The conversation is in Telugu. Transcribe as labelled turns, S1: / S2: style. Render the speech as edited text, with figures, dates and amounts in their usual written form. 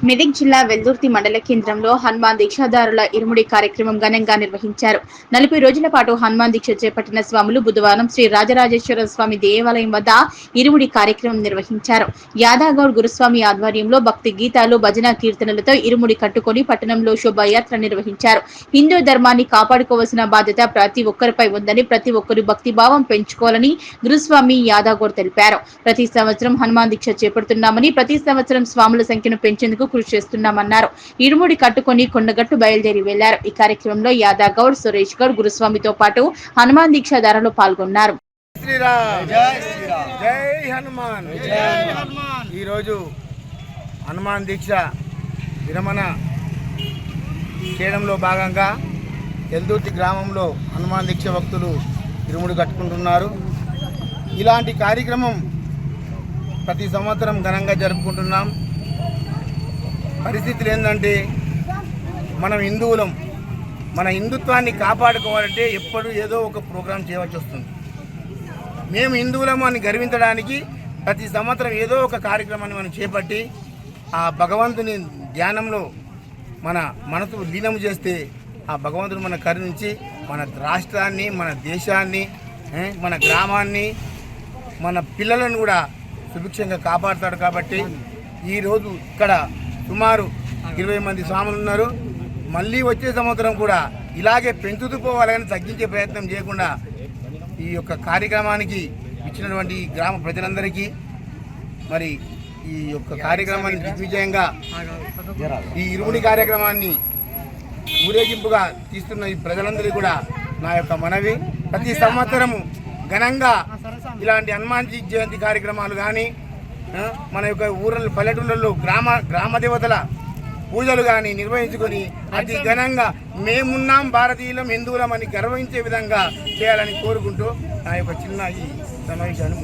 S1: మెదక్ జిల్లా వెల్దుర్తి మండల కేంద్రంలో హనుమాన్ దీక్షాదారుల ఇరుముడి కార్యక్రమం ఘనంగా నిర్వహించారు. 40 రోజుల పాటు హనుమాన్ దీక్ష చేపట్టిన స్వాములు బుధవారం శ్రీ రాజరాజేశ్వర స్వామి దేవాలయం వద్ద ఇరుముడి కార్యక్రమం నిర్వహించారు. యాదాగౌడ్ గురుస్వామి ఆధ్వర్యంలో భక్తి గీతాలు, భజన కీర్తనలతో ఇరుముడి కట్టుకుని పట్టణంలో శోభాయాత్ర నిర్వహించారు. హిందూ ధర్మాన్ని కాపాడుకోవాల్సిన బాధ్యత ప్రతి ఒక్కరిపై ఉందని, ప్రతి ఒక్కరు భక్తిభావం పెంచుకోవాలని గురుస్వామి యాదాగౌడ్ తెలిపారు. ప్రతి సంవత్సరం హనుమాన్ దీక్ష చేపడుతున్నామని, ప్రతి సంవత్సరం స్వాముల సంఖ్యను పెంచేందుకు కృషి చేస్తున్నామన్నారు. ఇరుముడి కట్టుకుని కొండగట్టు బయలుదేరి వెళ్లారు. ఈ కార్యక్రమంలో యాదాగౌడ్, సురేష్ గౌడ్, గురుస్వామితో పాటు హనుమాన్ దీక్షాదారులు పాల్గొన్నారు.
S2: ఈరోజు హనుమాన్ దీక్ష విరమణ చేయడంలో భాగంగా వెల్దుర్తి గ్రామంలో హనుమాన్ దీక్ష భక్తులు ఇరుముడి కట్టుకుంటున్నారు. ఇలాంటి కార్యక్రమం ప్రతి సంవత్సరం ఘనంగా జరుపుకుంటున్నాం. పరిస్థితులు ఏంటంటే మనం హిందువులం, మన హిందుత్వాన్ని కాపాడుకోవాలంటే ఎప్పుడు ఏదో ఒక ప్రోగ్రాం చేయవలసి వస్తుంది. మేము హిందువులము అని గర్వించడానికి ప్రతి సంవత్సరం ఏదో ఒక కార్యక్రమాన్ని మనం చేపట్టి ఆ భగవంతుని ధ్యానంలో మన మనసు లీనం చేస్తే ఆ భగవంతుడు మన కరుణించి మన రాష్ట్రాన్ని, మన దేశాన్ని, మన గ్రామాన్ని, మన పిల్లలను కూడా సుభిక్షంగా కాపాడుతాడు. కాబట్టి ఈరోజు ఇక్కడ సుమారు 20 మంది స్వాములు ఉన్నారు. మళ్ళీ వచ్చే సంవత్సరం కూడా ఇలాగే పెంచుతూ పోవాలని, తగ్గించే ప్రయత్నం చేయకుండా ఈ యొక్క కార్యక్రమానికి ఇచ్చినటువంటి గ్రామ ప్రజలందరికీ, మరి ఈ యొక్క కార్యక్రమాన్ని దిగ్విజయంగా ఈ ఇరుముడి కార్యక్రమాన్ని ఊరేగింపుగా తీస్తున్న ఈ ప్రజలందరికీ కూడా నా యొక్క మనవి, ప్రతి సంవత్సరము ఘనంగా ఇలాంటి హనుమాన్ జయంతి కార్యక్రమాలు కానీ, మన యొక్క ఊర్ల పల్లెటూళ్ళల్లో గ్రామ దేవతల పూజలు కానీ నిర్వహించుకొని అతి ఘనంగా మేమున్నాం, భారతీయులం, హిందువులం అని గర్వించే విధంగా చేయాలని కోరుకుంటూ నా యొక్క చిన్న ఈ సమావేశాన్ని